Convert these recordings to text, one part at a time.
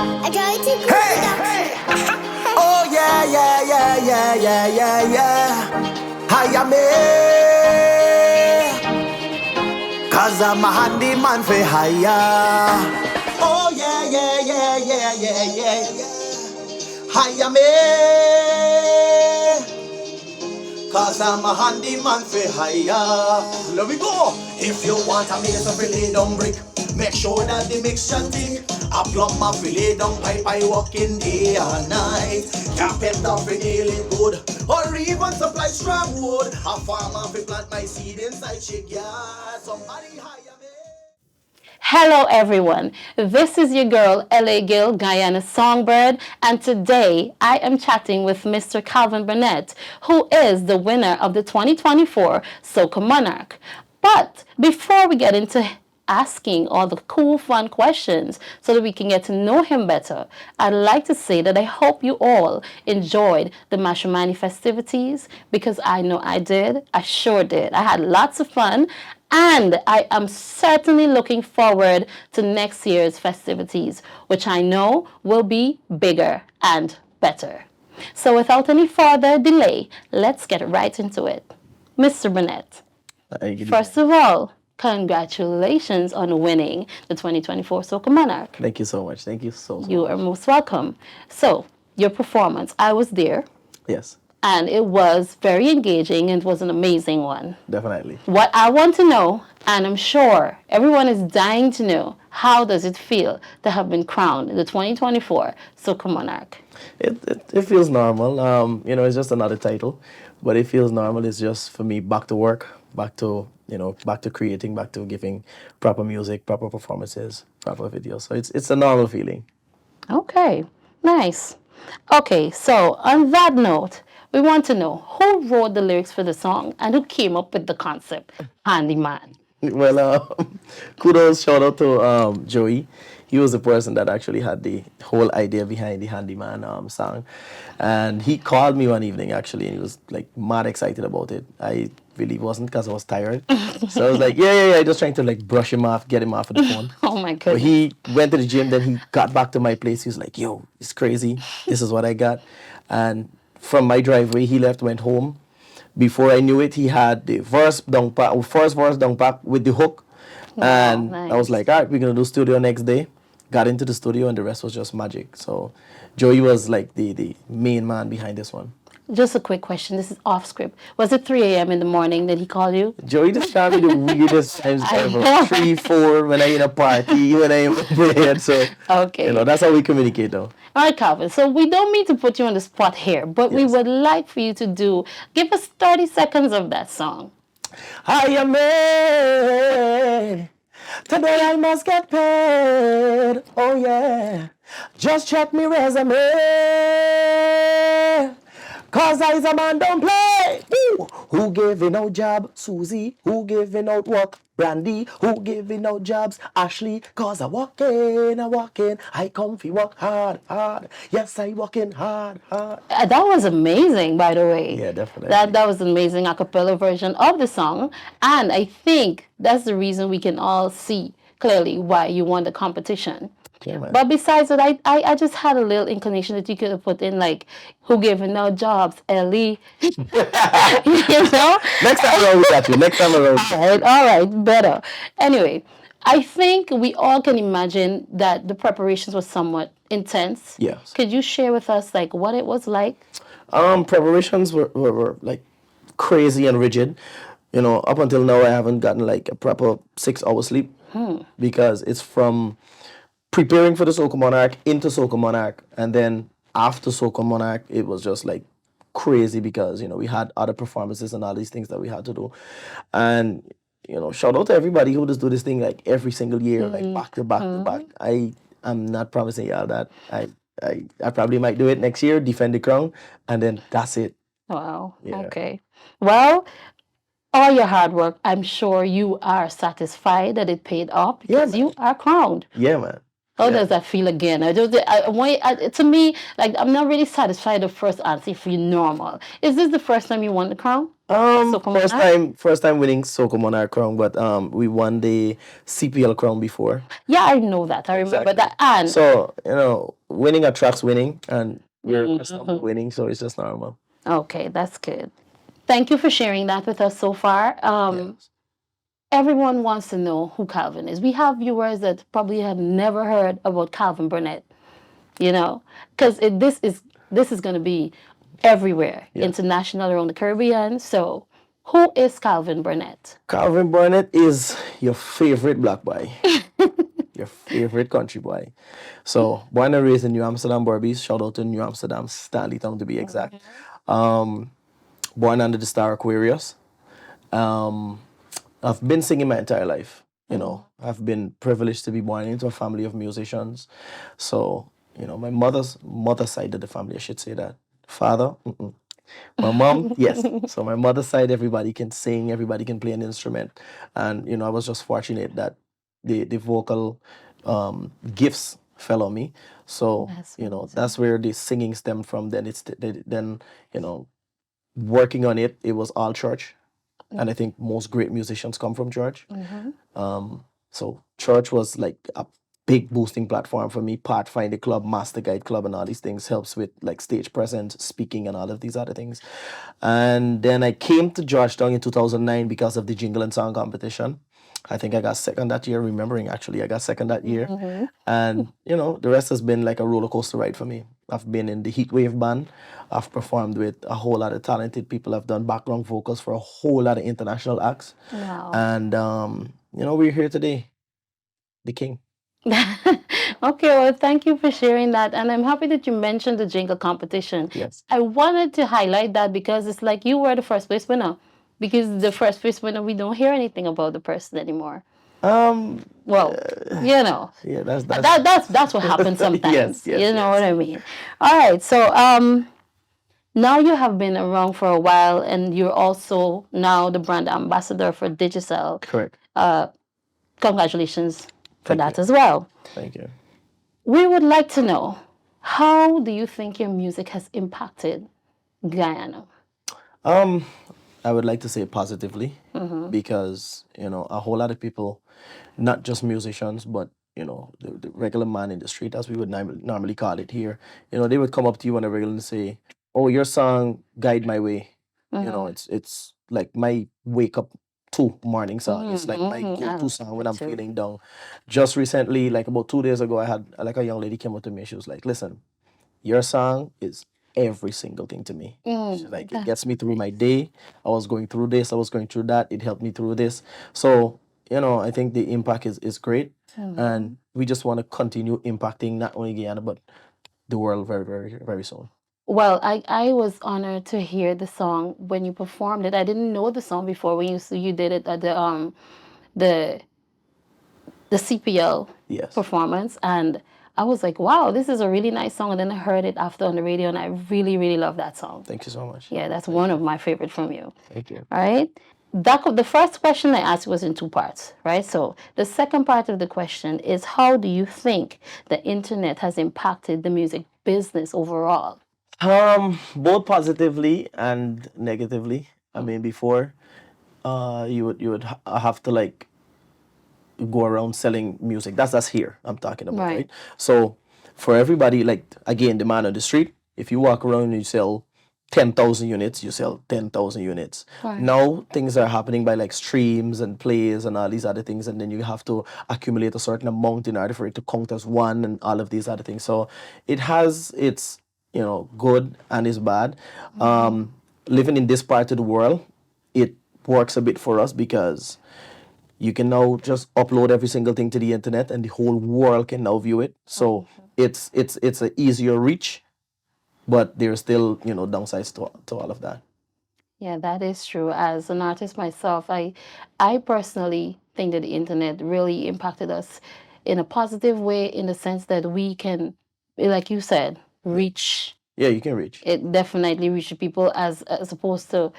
I try to cook Hey! Oh yeah, yeah, yeah, yeah, yeah, yeah, yeah. I am here, cause I'm a handyman for hire. Oh yeah, yeah, yeah, yeah, yeah, yeah, yeah. I am here, cause I'm a handyman for hire. Let me go. If you want a mason for lay down brick, make sure that the mixture thick. A plumber for lay down pipe, I work in day and night. Carpenter for nail it good, or even supply strong wood. A farmer for plant my seed inside chick yard. Somebody hire me. Hello, everyone. This is your girl, LA Gill, Guyana Songbird, and today I am chatting with Mr. Calvin Burnett, who is the winner of the 2024 Soca Monarch. But before we get into asking all the cool, fun questions so that we can get to know him better, I'd like to say that I hope you all enjoyed the Mashomani festivities because I know I did. I sure did. I had lots of fun. And I am certainly looking forward to next year's festivities, which I know will be bigger and better. So without any further delay, let's get right into it. Mr. Burnett, first of all, congratulations on winning the 2024 Soca Monarch. Thank you so much. Thank you so You much. are most welcome. So, your performance, I was there, Yes, and it was very engaging and it was an amazing one. definitely. What I want to know, and I'm sure everyone is dying to know, how does it feel to have been crowned the 2024 Soca Monarch? It feels normal. It's just another title, but it feels normal. It's just for me back to work, back to back to creating, back to giving proper music, proper performances, proper videos. So it's a normal feeling. Okay, nice. Okay, so on that note, we want to know who wrote the lyrics for the song and who came up with the concept, Handyman. Well, kudos, shout out to Joey. He was the person that actually had the whole idea behind the Handyman song. And he called me one evening, actually, and he was like mad excited about it. I really wasn't because I was tired. So I was like, yeah, just trying to like brush him off, get him off of the phone. Oh my But goodness. he went to the gym, then he got back to my place. He was like, yo, it's crazy. This is what I got. And from my driveway, he left, went home. Before I knew it, he had the first verse down pack with the hook. And I was nice. like, all right, we're going to do studio next day. Got into the studio and the rest was just magic. So Joey was like the main man behind this one. Just a quick question. This is off script. Was it 3 a.m. in the morning that he called you? Joey just got me the weirdest times I ever. know. 3, 4, when I in a party, when I in bed. So, Okay. that's how we communicate though. All right, Calvin. So we don't mean to put you on the spot here, but we Yes. would like for you to give us 30 seconds of that song. I am made. Today I must get paid. Oh yeah. Just check me resume. Cause I's a man don't play. Ooh. Who giving out job? Susie. Who giving out work? Brandy. Who giving out jobs? Ashley. Cause I walk in. I come fi work hard. Yes, I working hard. That was amazing, by the way. Yeah, definitely. That was an amazing a cappella version of the song, and I think that's the reason we can all see clearly why you won the competition. Yeah, man. But besides that, I just had a little inclination that you could have put in like, who giving out jobs, Ellie. you know? Next time around we got you. Next time around. All right, better. Anyway, I think we all can imagine that the preparations were somewhat intense. Yes. Could you share with us like what it was like? Preparations were like crazy and rigid. Up until now I haven't gotten like a proper 6 hour sleep because it's from preparing for the Soca Monarch into Soca Monarch, and then after Soca Monarch it was just like crazy because we had other performances and all these things that we had to do. And shout out to everybody who just do this thing like every single year, like back to back to back. I'm not promising y'all that I probably might do it next year, defend the crown, and then that's it. Wow. Yeah. Okay. Well, all your hard work, I'm sure you are satisfied that it paid off because man. you are crowned. Yeah, man. How Yeah. does that feel again? To me, like I'm not really satisfied with the first answer. If you're normal, is this the first time you won the crown? Soca Monarch? First time winning Soca Monarch crown, but we won the CPL crown before. Yeah, I know that. I remember Exactly. that. And So, winning attracts winning, and we're accustomed to Mhm. winning, so it's just normal. Okay, that's good. Thank you for sharing that with us so far. Yes. Everyone wants to know who Calvin is. We have viewers that probably have never heard about Calvin Burnett, because this is going to be everywhere, Yes. international, around the Caribbean. So, who is Calvin Burnett? Calvin Burnett is your favorite black boy, your favorite country boy. So, born and raised in New Amsterdam, Barbies. Shout out to New Amsterdam, Stanley Town to be exact. Um, Born under the star Aquarius. Um, I've been singing my entire life. I've been privileged to be born into a family of musicians. So, my mother's side of the family, I should say that. Father, mm-mm. My mom, yes. So my mother's side, everybody can sing, everybody can play an instrument, and I was just fortunate that the vocal gifts fell on me. So That's amazing. that's where the singing stemmed from. Then then you know working on it, it was all church, and I think most great musicians come from church. Mhm. So church was like a big boosting platform for me. Pathfinder Club, Master Guide Club, and all these things helps with like stage presence, speaking, and all of these other things. And then I came to Georgetown in 2009 because of the Jingle and Song competition. I think I got second that year, remembering actually, I got second that year. Mhm. And, the rest has been like a roller coaster ride for me. I've been in the Heatwave band. I've performed with a whole lot of talented people. I've done background vocals for a whole lot of international acts. Wow. And, we're here today, the king. Okay, well, thank you for sharing that. And I'm happy that you mentioned the jingle competition. Yes. I wanted to highlight that because it's like you were the first place winner. Because the first place winner, we don't hear anything about the person anymore. Um, Well, you know, yeah, that's that's what happens sometimes. yes, yes, You know yes. what I mean? All right, so now you have been around for a while, and you're also now the brand ambassador for Digicel. Correct. Congratulations for Thank that you. as well. Thank you. We would like to know, how do you think your music has impacted Guyana? Um, I would like to say positively Mm-hmm. because, a whole lot of people, not just musicians, but, the regular man in the street, as we would normally call it here, they would come up to you on a regular and say, "Oh, your song Guide My Way." Mm-hmm. It's like my wake up to morning song. It's like my Mm-hmm. go-to Oh, song me when I'm too. feeling down. Just recently, like about 2 days ago, I had like a young lady came up to me. She was like, "Listen, your song is every single thing to me." She's like, "It That's gets me through my nice. day. I was going through this, I was going through that. It helped me through this." So, I think the impact is great. Mhm. And we just want to continue impacting not only Guyana, but the world very, very, very soon. Well, I was honored to hear the song when you performed it. I didn't know the song before when you did it at the the CPL Yes. performance, and I was like, wow, this is a really nice song. And then I heard it after on the radio, and I really, really love that song. Thank you so much. Yeah, that's Thank one of you. my favorite from you. Thank you. All right. The first question I asked was in two parts, right? So the second part of the question is, how do you think the internet has impacted the music business overall? Both positively and negatively. I mean, before, you would have to like go around selling music. That's here I'm talking about, Right. right? So for everybody, like again, the man on the street, if you walk around and you sell 10,000 units, you sell 10,000 units. Right. Now things are happening by like streams and plays and all these other things, and then you have to accumulate a certain amount in order for it to count as one and all of these other things. So it has its good and its bad. Living in this part of the world, it works a bit for us because you can now just upload every single thing to the internet and the whole world can now view it. So it's an easier reach, but there's still downsides to all of that. Yeah, that is true. As an artist myself, I personally think that the internet really impacted us in a positive way, in the sense that we can, like you said, reach. Yeah, you can reach. It definitely reach people as opposed to,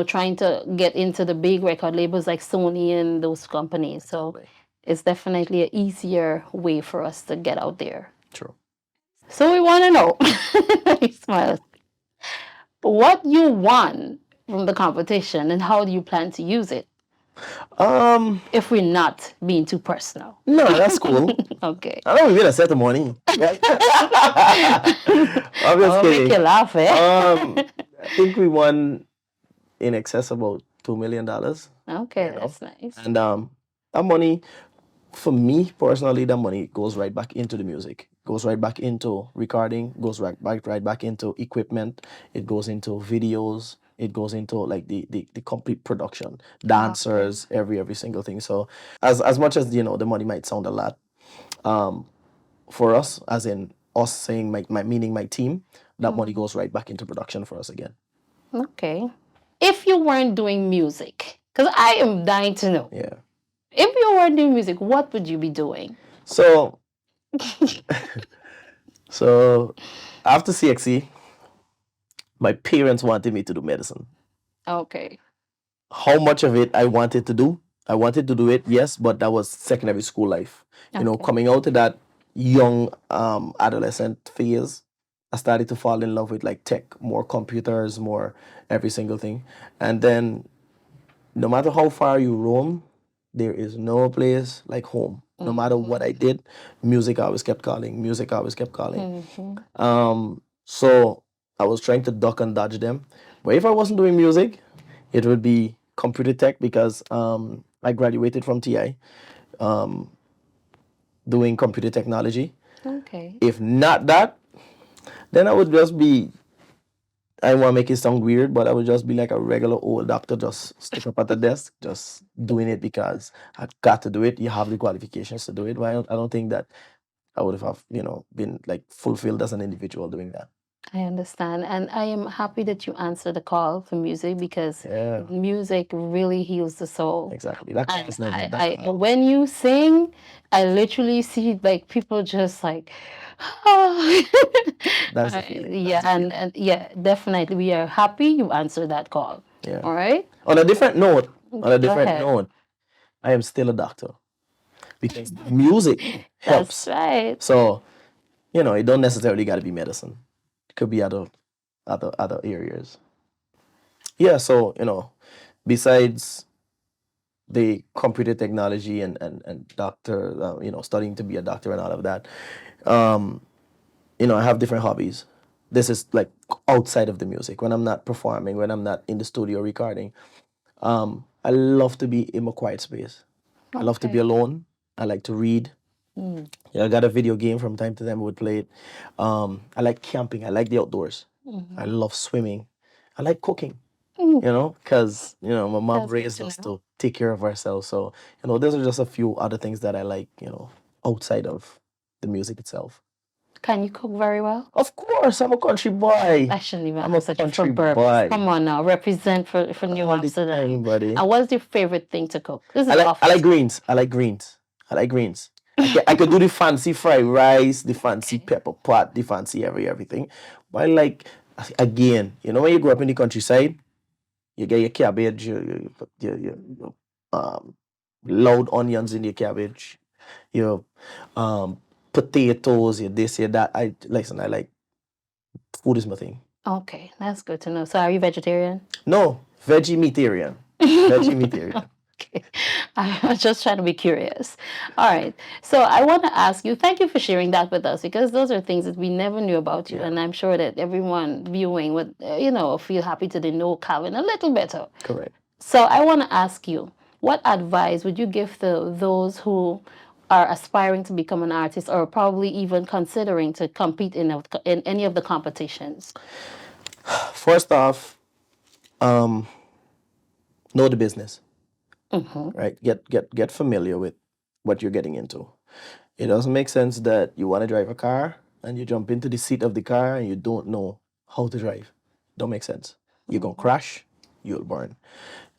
trying to get into the big record labels like Sony and those companies. So Exactly. it's definitely an easier way for us to get out there. True. So we want to know, he smiles, what you won from the competition and how do you plan to use it Um, if we're not being too personal? no, that's cool. Okay. I don't even set the money. Right? I'm just I'll make you kidding. laugh, eh? I think we won in excess of about $2 million. Okay, You know? that's nice. And that money, for me personally, that money goes right back into the music. Goes right back into recording. Goes right back into equipment. It goes into videos. It goes into like the complete production, dancers, every single thing. So as much as the money might sound a lot, for us, as in us saying my meaning my team, that money goes right back into production for us again. Okay. If you weren't doing music, because I am dying to know, Yeah. if you weren't doing music, what would you be doing? So so after CXC, my parents wanted me to do medicine. Okay. How much of it I wanted to do? I wanted to do it, yes, but that was secondary school life. Okay. Coming out of that young adolescent phase, I started to fall in love with like tech, more computers, more every single thing. And then no matter how far you roam, there is no place like home. No matter what I did, music always kept calling. Music always kept calling. So I was trying to duck and dodge them. But if I wasn't doing music, it would be computer tech because I graduated from TI doing computer technology. Okay. If not that, then I would just be, I don't want to make it sound weird, but I would just be like a regular old doctor, just stick up at the desk, just doing it because I got to do it. You have the qualifications to do it. But I don't think that I would have, been like fulfilled as an individual doing that. I understand. And I am happy that you answered the call for music because Yeah, music really heals the soul. exactly. That And is never that. when you sing, I literally see like people just like, oh. That's the feeling. Yeah, and yeah, definitely. We are happy you answered that call. Yeah. All right. On a different note, Go ahead. I am still a doctor because music That's helps. right. So, it don't necessarily got to be medicine. It could be other areas. Yeah, so, besides the computer technology and doctor, studying to be a doctor and all of that, I have different hobbies. This is like outside of the music. When I'm not performing, when I'm not in the studio recording, I love to be in a quiet space. I love to be alone. I like to read. Yeah, I got a video game from time to time. We would play it. I like camping. I like the outdoors. I love swimming. I like cooking. Because my mom That's good raised to us know. to take care of ourselves. So those are just a few other things that I like. Outside of the music itself. Can you cook very well? Of course, I'm a country boy. I shouldn't even I'm a ask such for country burps. boy. Come on now, represent for New All the Amsterdam. time, buddy. And what's your favorite thing to cook? This is I off. like greens. I like greens. I like greens. I could do the fancy fried rice, the fancy pepper pot, the fancy everything. But I like, again, when you grow up in the countryside, you get your cabbage, your loud onions in your cabbage, your potatoes, your this, your that. I like food is my thing. Okay, that's good to know. So are you vegetarian? No, veggie meatarian. Veggie meatarian. Okay. I was just trying to be curious. All right. So I want to ask you, thank you for sharing that with us because those are things that we never knew about you. Yeah. And I'm sure that everyone viewing would, feel happy to know Calvin a little better. Correct. So I want to ask you, what advice would you give to those who are aspiring to become an artist or probably even considering to compete in any of the competitions? First off, know the business. Right? Get familiar with what you're getting into. It doesn't make sense that you want to drive a car and you jump into the seat of the car and you don't know how to drive. Don't make sense. You're gonna crash, you'll burn.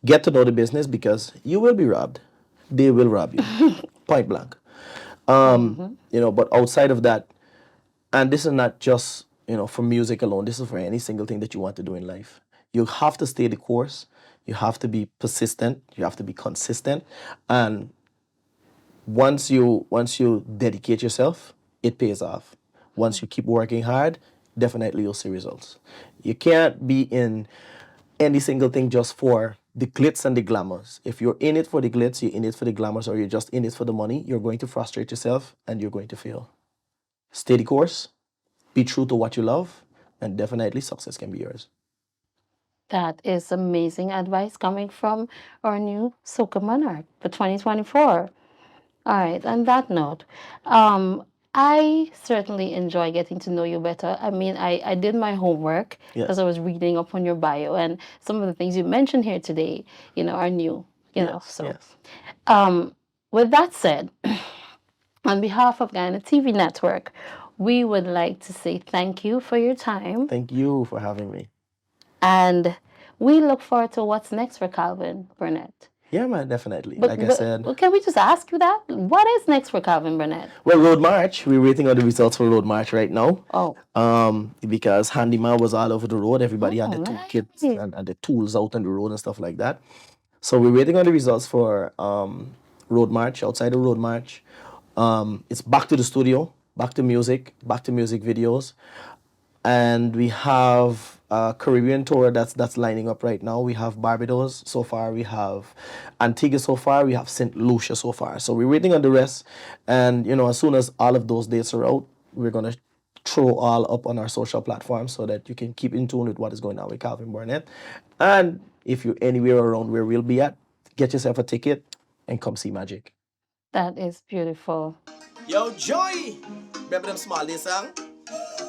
Get to know the business because you will be robbed. They will rob you. Point blank. But outside of that, and this is not just, for music alone, this is for any single thing that you want to do in life. You have to stay the course. You have to be persistent. You have to be consistent. And once you dedicate yourself, it pays off. Once you keep working hard, definitely you'll see results. You can't be in any single thing just for the glitz and the glamours. If you're in it for the glitz, you're in it for the glamours, or you're just in it for the money, you're going to frustrate yourself and you're going to fail. Stay the course, be true to what you love, and definitely success can be yours. That is amazing advice coming from our new Soca Monarch for 2024. All right, on that note, I certainly enjoy getting to know you better. I mean, I did my homework because Yes. I was reading up on your bio, and some of the things you mentioned here today, are new, Yes. So, Yes. with that said, on behalf of Guyana TV Network, we would like to say thank you for your time, Thank you for having me. and we look forward to what's next for Calvin Burnett. Yeah, man, definitely. But, Like I said, can we just ask you that? What is next for Calvin Burnett? well, Road March, we're waiting on the results for Road March right now. Oh, Because Handyman was all over the road. Everybody had the toolkits nice. and the tools out on the road and stuff like that. So we're waiting on the results for Road March, outside the Road March. It's back to the studio, back to music videos. And we have a Caribbean tour that's lining up right now. We have Barbados so far, we have Antigua so far, we have St. Lucia so far. So we're waiting on the rest, and as soon as all of those dates are out, we're gonna throw all up on our social platforms so that you can keep in tune with what is going on with Calvin Burnett. And if you're anywhere around where we'll be at, get yourself a ticket and come see magic. That is beautiful. Yo, Joy! Remember them small day song?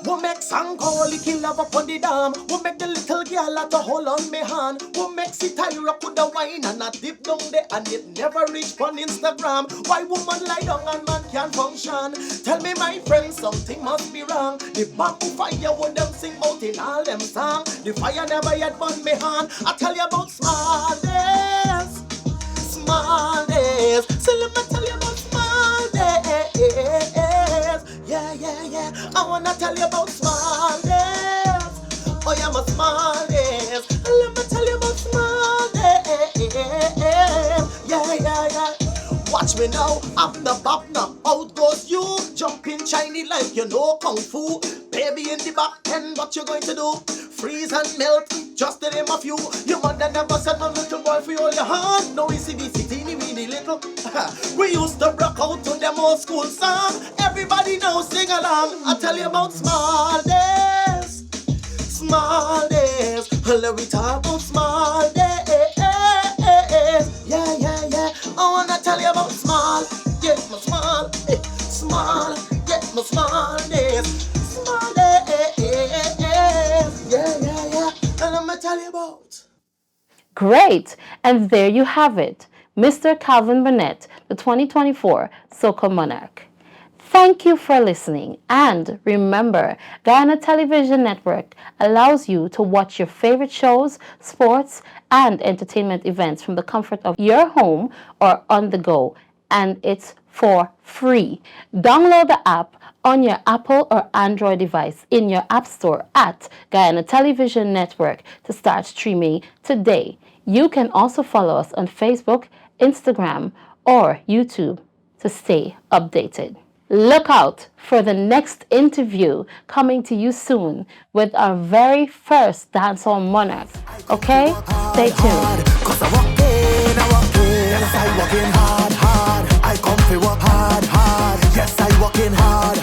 We make song call the killer up on the dam. We make the little girl at a hold on me hand. We make Sitira put the wine and a dip down there and it never reach on Instagram. Why woman lie down and man can't function? Tell me my friend something must be wrong. The bamboo fire when them sing out in all them song. The fire never yet burn me hand. I tell you about small days. Small days. So let me tell you about small days. Yeah. I wanna tell you about small days. Oh, yeah, my small days. Let me tell you about small days. Yeah. Watch me now, up the bop now. Out goes you, jumping shiny like you know kung fu. Baby in the back end, what you going to do? Freeze and melt, just to name a few. Your mother never said no little boy for all your hand. No ECBC, teeny weeny little. We used to rock out to them old school song. Everybody now sing along. I tell you about small days. Small days. Let me talk about small days. Yeah. I wanna tell you about small. Yeah, my small. Small. Yeah, my small days. Small days. Yeah. And let me tell you about. Great. And there you have it, Mr. Calvin Burnett, the 2024 Soca Monarch. Thank you for listening. And remember, Guyana Television Network allows you to watch your favorite shows, sports, and entertainment events from the comfort of your home or on the go. And it's for free. Download the app on your Apple or Android device in your app store at Guyana Television Network to start streaming today. You can also follow us on Facebook, Instagram, or YouTube to stay updated. Look out for the next interview coming to you soon with our very first dancehall monarch. Okay? Stay tuned. Cause I walk in, yes, I walk in hard. I come to work hard. Yes, I walk in hard.